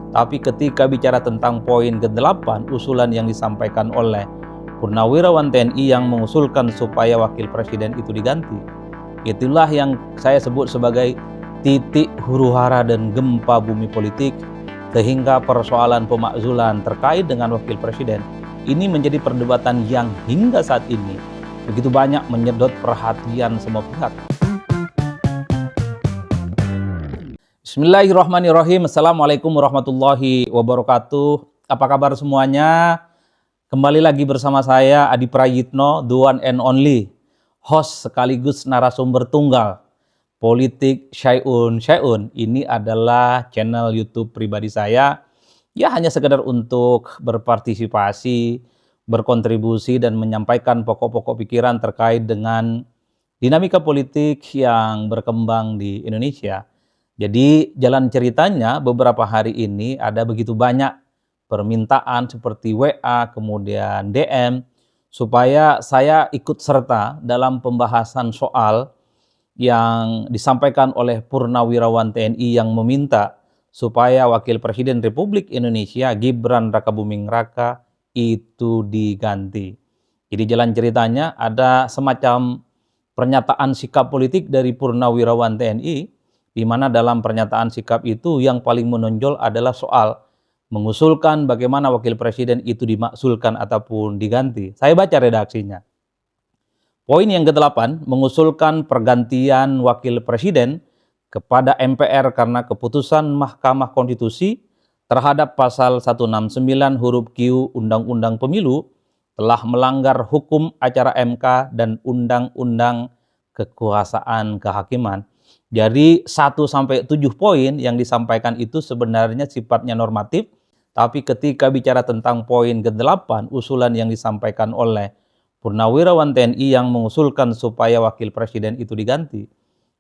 Tapi ketika bicara tentang poin ke-8, usulan yang disampaikan oleh Purnawirawan TNI yang mengusulkan supaya wakil presiden itu diganti, itulah yang saya sebut sebagai titik huru-hara dan gempa bumi politik, sehingga persoalan pemakzulan terkait dengan wakil presiden ini menjadi perdebatan yang hingga saat ini begitu banyak menyedot perhatian semua pihak. Bismillahirrahmanirrahim. Assalamualaikum warahmatullahi wabarakatuh. Apa kabar semuanya? Kembali lagi bersama saya Adi Prayitno, the one and only host sekaligus narasumber tunggal Politik Syai'un. Ini adalah channel YouTube pribadi saya. Ya hanya sekedar untuk berpartisipasi, berkontribusi dan menyampaikan pokok-pokok pikiran terkait dengan dinamika politik yang berkembang di Indonesia. Jadi jalan ceritanya beberapa hari ini ada begitu banyak permintaan seperti WA, kemudian DM, supaya saya ikut serta dalam pembahasan soal yang disampaikan oleh Purnawirawan TNI yang meminta supaya Wakil Presiden Republik Indonesia Gibran Rakabuming Raka itu diganti. Jadi jalan ceritanya ada semacam pernyataan sikap politik dari Purnawirawan TNI, di mana dalam pernyataan sikap itu yang paling menonjol adalah soal mengusulkan bagaimana wakil presiden itu dimaksulkan ataupun diganti. Saya baca redaksinya. Poin yang ke-8 mengusulkan pergantian wakil presiden kepada MPR karena keputusan Mahkamah Konstitusi terhadap pasal 169 huruf Q Undang-Undang Pemilu telah melanggar hukum acara MK dan Undang-Undang Kekuasaan Kehakiman. Jadi 1-7 poin yang disampaikan itu sebenarnya sifatnya normatif, tapi ketika bicara tentang poin ke-8, usulan yang disampaikan oleh Purnawirawan TNI yang mengusulkan supaya wakil presiden itu diganti,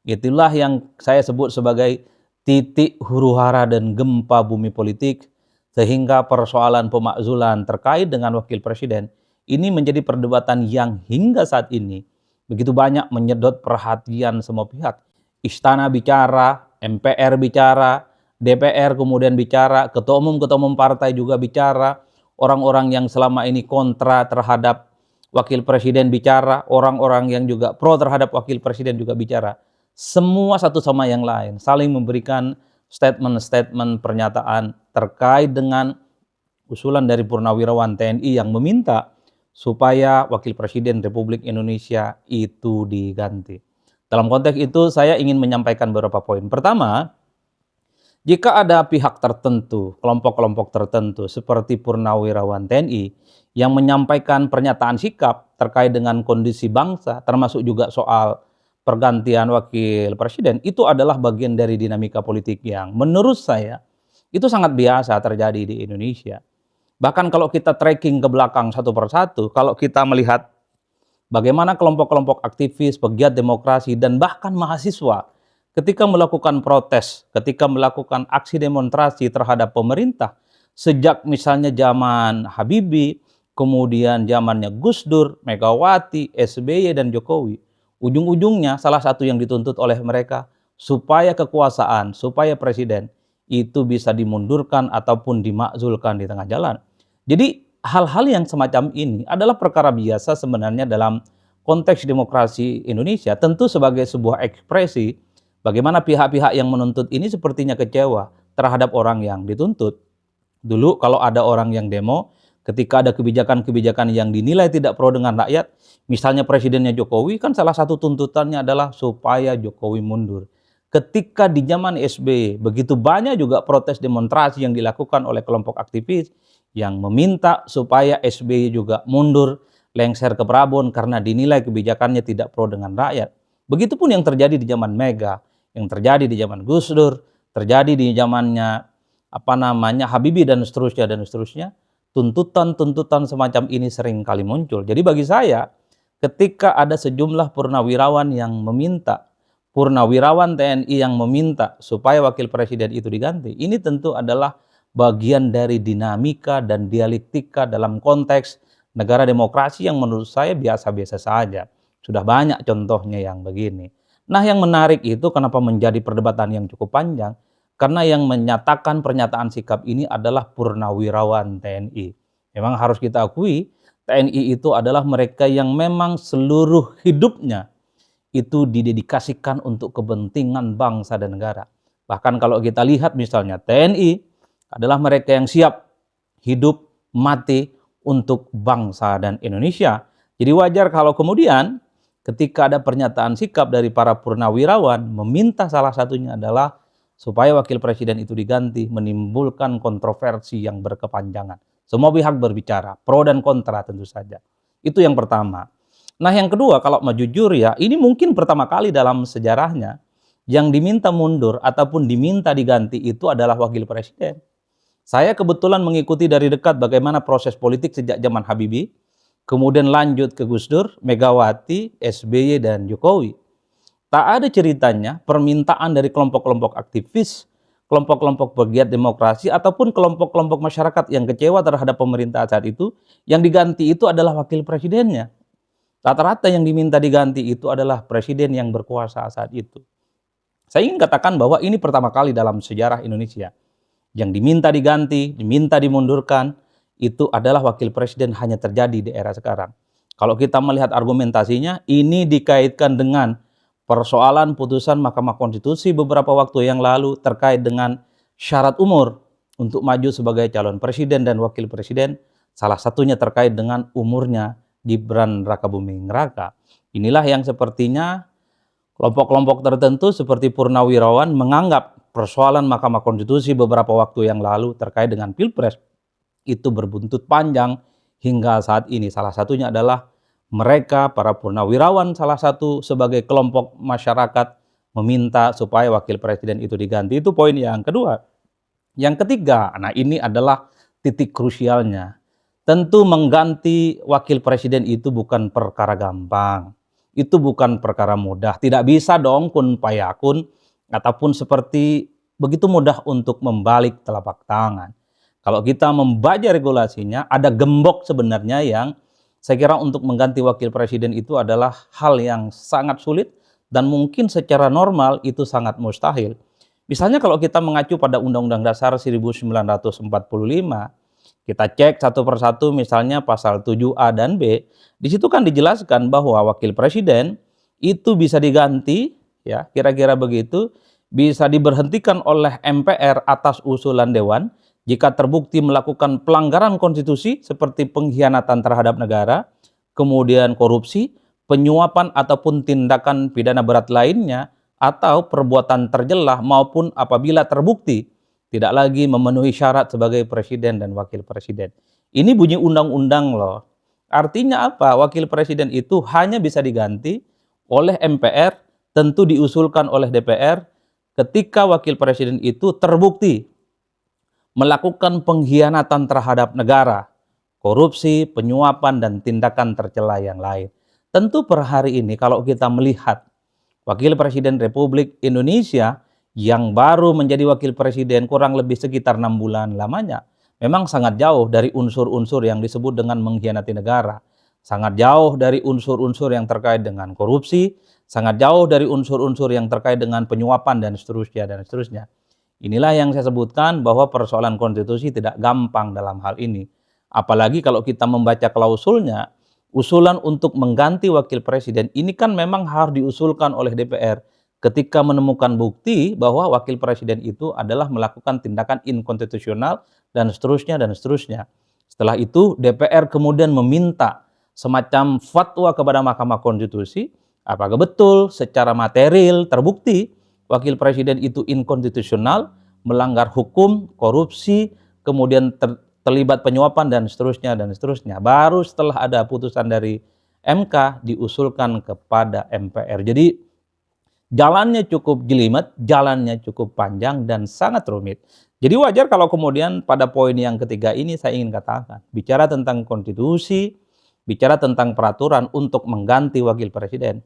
itulah yang saya sebut sebagai titik huru-hara dan gempa bumi politik, sehingga persoalan pemakzulan terkait dengan wakil presiden ini menjadi perdebatan yang hingga saat ini begitu banyak menyedot perhatian semua pihak. Istana bicara, MPR bicara, DPR kemudian bicara, ketua umum partai juga bicara, orang-orang yang selama ini kontra terhadap wakil presiden bicara, orang-orang yang juga pro terhadap wakil presiden juga bicara. Semua satu sama yang lain, saling memberikan statement-statement pernyataan terkait dengan usulan dari Purnawirawan TNI yang meminta supaya wakil presiden Republik Indonesia itu diganti. Dalam konteks itu saya ingin menyampaikan beberapa poin. Pertama, jika ada pihak tertentu, kelompok-kelompok tertentu seperti Purnawirawan TNI yang menyampaikan pernyataan sikap terkait dengan kondisi bangsa, termasuk juga soal pergantian wakil presiden, itu adalah bagian dari dinamika politik yang menurut saya itu sangat biasa terjadi di Indonesia. Bahkan kalau kita tracking ke belakang satu persatu, kalau kita melihat bagaimana kelompok-kelompok aktivis, pegiat demokrasi, dan bahkan mahasiswa ketika melakukan protes, ketika melakukan aksi demonstrasi terhadap pemerintah, sejak misalnya zaman Habibie, kemudian zamannya Gus Dur, Megawati, SBY, dan Jokowi, ujung-ujungnya salah satu yang dituntut oleh mereka supaya kekuasaan, supaya presiden itu bisa dimundurkan ataupun dimakzulkan di tengah jalan. Jadi hal-hal yang semacam ini adalah perkara biasa sebenarnya dalam konteks demokrasi Indonesia, tentu sebagai sebuah ekspresi bagaimana pihak-pihak yang menuntut ini sepertinya kecewa terhadap orang yang dituntut. Dulu kalau ada orang yang demo, ketika ada kebijakan-kebijakan yang dinilai tidak pro dengan rakyat, misalnya presidennya Jokowi, kan salah satu tuntutannya adalah supaya Jokowi mundur. Ketika di zaman SBY, begitu banyak juga protes demonstrasi yang dilakukan oleh kelompok aktivis yang meminta supaya SBY juga mundur, lengser ke Prabon karena dinilai kebijakannya tidak pro dengan rakyat. Begitupun yang terjadi di zaman Mega, yang terjadi di zaman Gus Dur, terjadi di zamannya Habibie dan seterusnya. Tuntutan-tuntutan semacam ini sering kali muncul. Jadi bagi saya, ketika ada sejumlah purnawirawan yang meminta, Purnawirawan TNI yang meminta supaya wakil presiden itu diganti, ini tentu adalah bagian dari dinamika dan dialektika dalam konteks negara demokrasi yang menurut saya biasa-biasa saja. Sudah banyak contohnya yang begini. Nah, yang menarik itu kenapa menjadi perdebatan yang cukup panjang? karena yang menyatakan pernyataan sikap ini adalah purnawirawan TNI. Memang harus kita akui, TNI itu adalah mereka yang memang seluruh hidupnya itu didedikasikan untuk kepentingan bangsa dan negara. Bahkan kalau kita lihat misalnya TNI adalah mereka yang siap hidup mati untuk bangsa dan Indonesia. Jadi wajar kalau kemudian ketika ada pernyataan sikap dari para purnawirawan meminta salah satunya adalah supaya wakil presiden itu diganti, menimbulkan kontroversi yang berkepanjangan. Semua pihak berbicara, pro dan kontra tentu saja. Itu yang pertama. Nah yang kedua, kalau mau jujur ya, ini mungkin pertama kali dalam sejarahnya yang diminta mundur ataupun diminta diganti itu adalah wakil presiden. Saya kebetulan mengikuti dari dekat bagaimana proses politik sejak zaman Habibie, kemudian lanjut ke Gus Dur, Megawati, SBY, dan Jokowi. Tak ada ceritanya permintaan dari kelompok-kelompok aktivis, kelompok-kelompok pegiat demokrasi, ataupun kelompok-kelompok masyarakat yang kecewa terhadap pemerintah saat itu, yang diganti itu adalah wakil presidennya. Rata-rata yang diminta diganti itu adalah presiden yang berkuasa saat itu. Saya ingin katakan bahwa ini pertama kali dalam sejarah Indonesia. Yang diminta diganti, diminta dimundurkan, itu adalah wakil presiden hanya terjadi di era sekarang. Kalau kita melihat argumentasinya, ini dikaitkan dengan persoalan putusan Mahkamah Konstitusi beberapa waktu yang lalu terkait dengan syarat umur untuk maju sebagai calon presiden dan wakil presiden. Salah satunya terkait dengan umurnya Gibran Rakabuming Raka. Inilah yang sepertinya kelompok-kelompok tertentu seperti Purnawirawan menganggap persoalan Mahkamah Konstitusi beberapa waktu yang lalu terkait dengan Pilpres itu berbuntut panjang hingga saat ini. Salah satunya adalah mereka, para purnawirawan salah satu sebagai kelompok masyarakat meminta supaya wakil presiden itu diganti. Itu poin yang kedua. Yang ketiga, nah ini adalah titik krusialnya. Tentu mengganti wakil presiden itu bukan perkara gampang. Itu bukan perkara mudah. Tidak bisa dong kun payakun ataupun seperti begitu mudah untuk membalik telapak tangan. Kalau kita membaca regulasinya, ada gembok sebenarnya yang saya kira untuk mengganti wakil presiden itu adalah hal yang sangat sulit dan mungkin secara normal itu sangat mustahil. Misalnya kalau kita mengacu pada Undang-Undang Dasar 1945, kita cek satu persatu misalnya pasal 7A dan B, di situ kan dijelaskan bahwa wakil presiden itu bisa diganti, ya kira-kira begitu, bisa diberhentikan oleh MPR atas usulan Dewan, jika terbukti melakukan pelanggaran konstitusi seperti pengkhianatan terhadap negara, kemudian korupsi, penyuapan ataupun tindakan pidana berat lainnya, atau perbuatan tercelah maupun apabila terbukti tidak lagi memenuhi syarat sebagai presiden dan wakil presiden. Ini bunyi undang-undang loh. Artinya apa? Wakil presiden itu hanya bisa diganti oleh MPR, tentu diusulkan oleh DPR, ketika wakil presiden itu terbukti melakukan pengkhianatan terhadap negara, korupsi, penyuapan, dan tindakan tercela yang lain. Tentu per hari ini kalau kita melihat Wakil Presiden Republik Indonesia yang baru menjadi wakil presiden kurang lebih sekitar 6 bulan lamanya, memang sangat jauh dari unsur-unsur yang disebut dengan mengkhianati negara. Sangat jauh dari unsur-unsur yang terkait dengan korupsi, sangat jauh dari unsur-unsur yang terkait dengan penyuapan dan seterusnya dan seterusnya. Inilah yang saya sebutkan bahwa persoalan konstitusi tidak gampang dalam hal ini. Apalagi kalau kita membaca klausulnya, usulan untuk mengganti wakil presiden ini kan memang harus diusulkan oleh DPR ketika menemukan bukti bahwa wakil presiden itu adalah melakukan tindakan inkonstitusional dan seterusnya dan seterusnya. Setelah itu DPR kemudian meminta semacam fatwa kepada Mahkamah Konstitusi, apakah betul secara material terbukti wakil presiden itu inkonstitusional, melanggar hukum, korupsi, kemudian terlibat penyuapan dan seterusnya dan seterusnya. Baru setelah ada putusan dari MK diusulkan kepada MPR. Jadi jalannya cukup jelimet, jalannya cukup panjang dan sangat rumit. Jadi wajar kalau kemudian pada poin yang ketiga ini saya ingin katakan, bicara tentang konstitusi, bicara tentang peraturan untuk mengganti wakil presiden,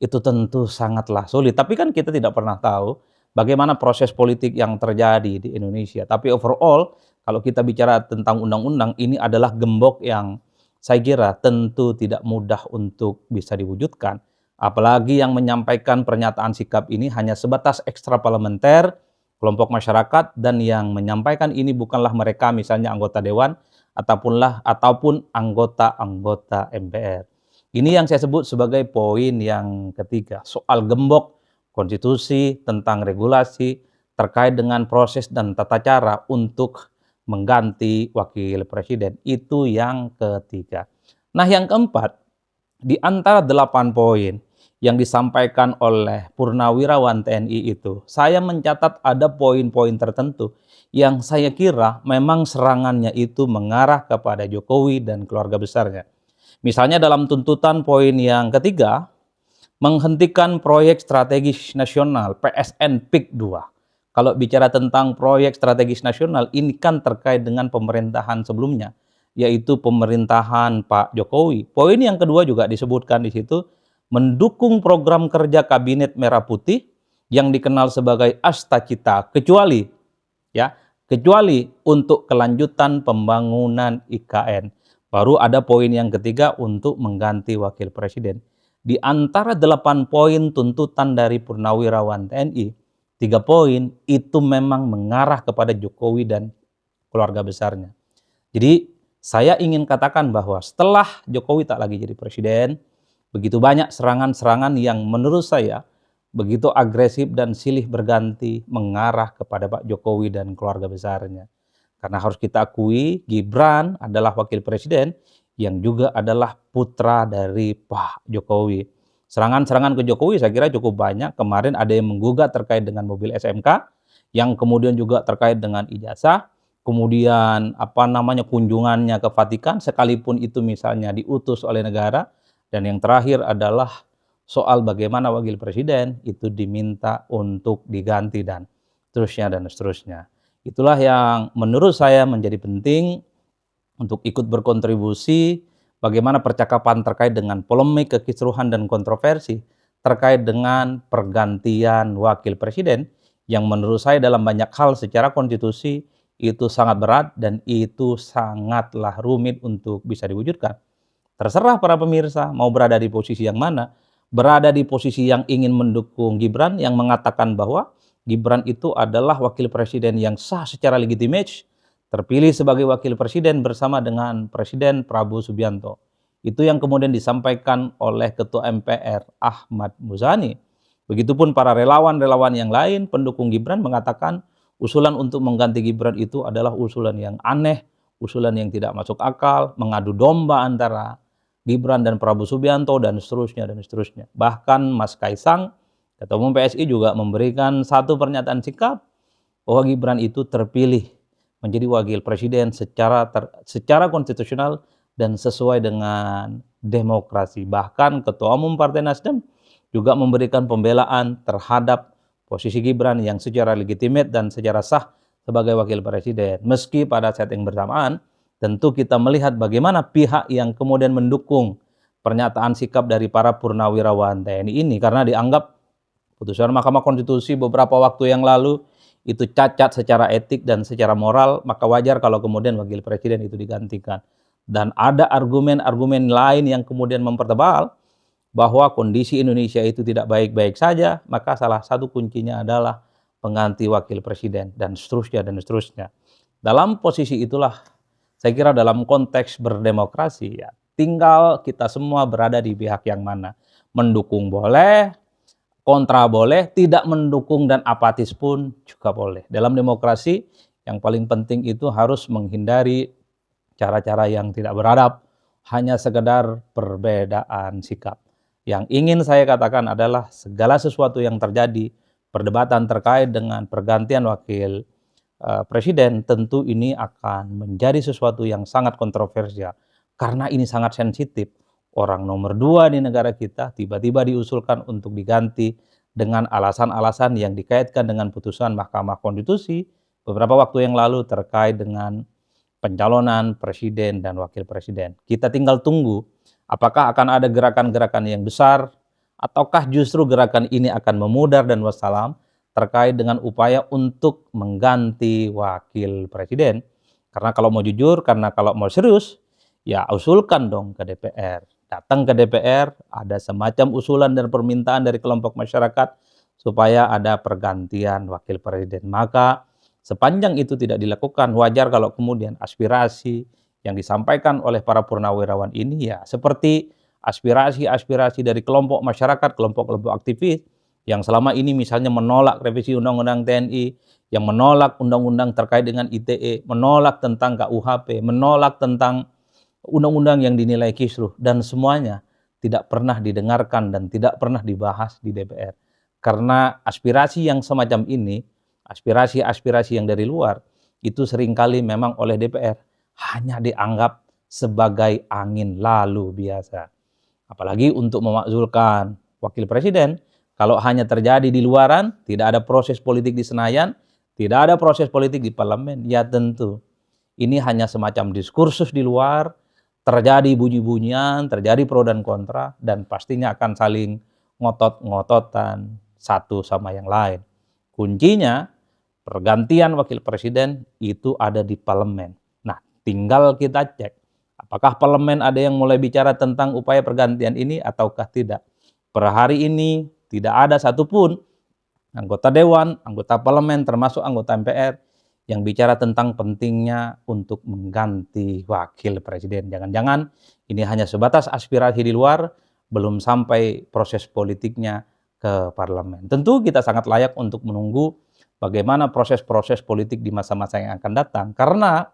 itu tentu sangatlah sulit. Tapi kan kita tidak pernah tahu bagaimana proses politik yang terjadi di Indonesia. Tapi overall, kalau kita bicara tentang undang-undang, ini adalah gembok yang saya kira tentu tidak mudah untuk bisa diwujudkan. Apalagi yang menyampaikan pernyataan sikap ini hanya sebatas ekstraparlamenter, kelompok masyarakat, dan yang menyampaikan ini bukanlah mereka misalnya anggota dewan ataupun anggota-anggota MPR. Ini yang saya sebut sebagai poin yang ketiga, soal gembok konstitusi tentang regulasi terkait dengan proses dan tata cara untuk mengganti wakil presiden. Itu yang ketiga. Nah, yang keempat, di antara 8 poin yang disampaikan oleh Purnawirawan TNI itu, saya mencatat ada poin-poin tertentu yang saya kira memang serangannya itu mengarah kepada Jokowi dan keluarga besarnya. Misalnya dalam tuntutan poin yang ketiga, menghentikan proyek strategis nasional PSN PIK 2. Kalau bicara tentang proyek strategis nasional, ini kan terkait dengan pemerintahan sebelumnya, yaitu pemerintahan Pak Jokowi. Poin yang kedua juga disebutkan di situ, mendukung program kerja Kabinet Merah Putih yang dikenal sebagai Astacita, kecuali untuk kelanjutan pembangunan IKN. Baru ada poin yang ketiga untuk mengganti wakil presiden. Di antara 8 poin tuntutan dari Purnawirawan TNI, 3 poin itu memang mengarah kepada Jokowi dan keluarga besarnya. Jadi saya ingin katakan bahwa setelah Jokowi tak lagi jadi presiden, begitu banyak serangan-serangan yang menurut saya begitu agresif dan silih berganti mengarah kepada Pak Jokowi dan keluarga besarnya. Karena harus kita akui, Gibran adalah wakil presiden yang juga adalah putra dari Pak Jokowi. Serangan-serangan ke Jokowi saya kira cukup banyak. Kemarin ada yang menggugat terkait dengan mobil SMK, yang kemudian juga terkait dengan ijazah, kemudian kunjungannya ke Vatikan, sekalipun itu misalnya diutus oleh negara, dan yang terakhir adalah soal bagaimana wakil presiden itu diminta untuk diganti dan seterusnya. Itulah yang menurut saya menjadi penting untuk ikut berkontribusi bagaimana percakapan terkait dengan polemik, kekisruhan, dan kontroversi terkait dengan pergantian wakil presiden yang menurut saya dalam banyak hal secara konstitusi itu sangat berat dan itu sangatlah rumit untuk bisa diwujudkan. Terserah para pemirsa mau berada di posisi yang mana, berada di posisi yang ingin mendukung Gibran yang mengatakan bahwa Gibran itu adalah wakil presiden yang sah secara legitimate, terpilih sebagai wakil presiden bersama dengan Presiden Prabowo Subianto. Itu yang kemudian disampaikan oleh Ketua MPR Ahmad Muzani. Begitupun para relawan-relawan yang lain pendukung Gibran mengatakan usulan untuk mengganti Gibran itu adalah usulan yang aneh, usulan yang tidak masuk akal, mengadu domba antara Gibran dan Prabowo Subianto dan seterusnya. Bahkan Mas Kaisang, Ketua Umum PSI juga memberikan satu pernyataan sikap bahwa Gibran itu terpilih menjadi wakil presiden secara konstitusional dan sesuai dengan demokrasi. Bahkan Ketua Umum Partai Nasdem juga memberikan pembelaan terhadap posisi Gibran yang secara legitimate dan secara sah sebagai wakil presiden. Meski pada saat yang bersamaan, tentu kita melihat bagaimana pihak yang kemudian mendukung pernyataan sikap dari para purnawirawan TNI ini karena dianggap putusan Mahkamah Konstitusi beberapa waktu yang lalu itu cacat secara etik dan secara moral, maka wajar kalau kemudian wakil presiden itu digantikan. Dan ada argumen-argumen lain yang kemudian mempertebal bahwa kondisi Indonesia itu tidak baik-baik saja, maka salah satu kuncinya adalah pengganti wakil presiden dan seterusnya. Dalam posisi itulah saya kira dalam konteks berdemokrasi ya, tinggal kita semua berada di pihak yang mana. Mendukung boleh, kontra boleh, tidak mendukung dan apatis pun juga boleh. Dalam demokrasi yang paling penting itu harus menghindari cara-cara yang tidak beradab, hanya sekedar perbedaan sikap. Yang ingin saya katakan adalah segala sesuatu yang terjadi, perdebatan terkait dengan pergantian wakil presiden, tentu ini akan menjadi sesuatu yang sangat kontroversial. Karena ini sangat sensitif. Orang nomor 2 di negara kita tiba-tiba diusulkan untuk diganti dengan alasan-alasan yang dikaitkan dengan putusan Mahkamah Konstitusi beberapa waktu yang lalu terkait dengan pencalonan presiden dan wakil presiden. Kita tinggal tunggu apakah akan ada gerakan-gerakan yang besar ataukah justru gerakan ini akan memudar dan wassalam terkait dengan upaya untuk mengganti wakil presiden. Karena kalau mau jujur, karena kalau mau serius, ya usulkan dong ke DPR. Datang ke DPR, ada semacam usulan dan permintaan dari kelompok masyarakat supaya ada pergantian wakil presiden. Maka sepanjang itu tidak dilakukan, wajar kalau kemudian aspirasi yang disampaikan oleh para purnawirawan ini ya seperti aspirasi-aspirasi dari kelompok masyarakat, kelompok-kelompok aktivis yang selama ini misalnya menolak revisi Undang-Undang TNI, yang menolak undang-undang terkait dengan ITE, menolak tentang KUHP, menolak tentang undang-undang yang dinilai kisruh, dan semuanya tidak pernah didengarkan dan tidak pernah dibahas di DPR. Karena aspirasi yang semacam ini, aspirasi-aspirasi yang dari luar, itu seringkali memang oleh DPR hanya dianggap sebagai angin lalu biasa. Apalagi untuk memakzulkan wakil presiden, kalau hanya terjadi di luaran, tidak ada proses politik di Senayan, tidak ada proses politik di parlemen, ya tentu ini hanya semacam diskursus di luar, terjadi bunyi-bunyian, terjadi pro dan kontra, dan pastinya akan saling ngotot-ngototan satu sama yang lain. Kuncinya, pergantian wakil presiden itu ada di parlemen. Nah, tinggal kita cek, apakah parlemen ada yang mulai bicara tentang upaya pergantian ini ataukah tidak. Per hari ini tidak ada satupun anggota dewan, anggota parlemen, termasuk anggota MPR yang bicara tentang pentingnya untuk mengganti wakil presiden. Jangan-jangan ini hanya sebatas aspirasi di luar, belum sampai proses politiknya ke parlemen. Tentu kita sangat layak untuk menunggu bagaimana proses-proses politik di masa-masa yang akan datang. Karena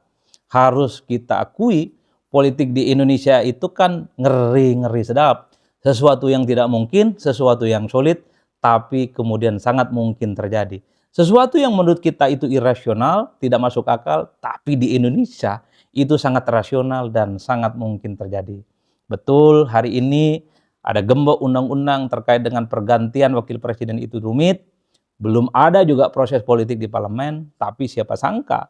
harus kita akui, politik di Indonesia itu kan ngeri-ngeri sedap. Sesuatu yang tidak mungkin, sesuatu yang sulit, tapi kemudian sangat mungkin terjadi. Sesuatu yang menurut kita itu irasional, tidak masuk akal, tapi di Indonesia itu sangat rasional dan sangat mungkin terjadi. Betul, hari ini ada gembok undang-undang terkait dengan pergantian wakil presiden itu rumit, belum ada juga proses politik di parlemen, tapi siapa sangka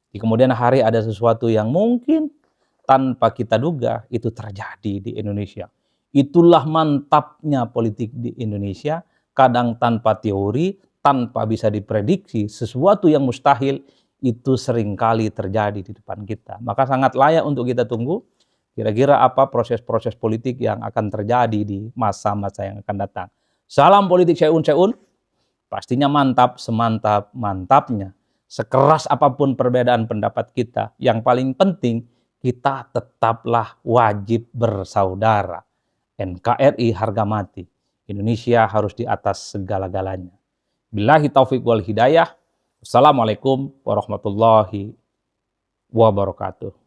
di kemudian hari ada sesuatu yang mungkin tanpa kita duga itu terjadi di Indonesia. Itulah mantapnya politik di Indonesia, kadang tanpa teori, tanpa bisa diprediksi, sesuatu yang mustahil itu seringkali terjadi di depan kita. Maka sangat layak untuk kita tunggu kira-kira apa proses-proses politik yang akan terjadi di masa-masa yang akan datang. Salam politik seun-seun, pastinya mantap semantap-mantapnya. Sekeras apapun perbedaan pendapat kita, yang paling penting kita tetaplah wajib bersaudara. NKRI harga mati. Indonesia harus di atas segala-galanya. Billahi taufiq wal hidayah. Wassalamualaikum warahmatullahi wabarakatuh.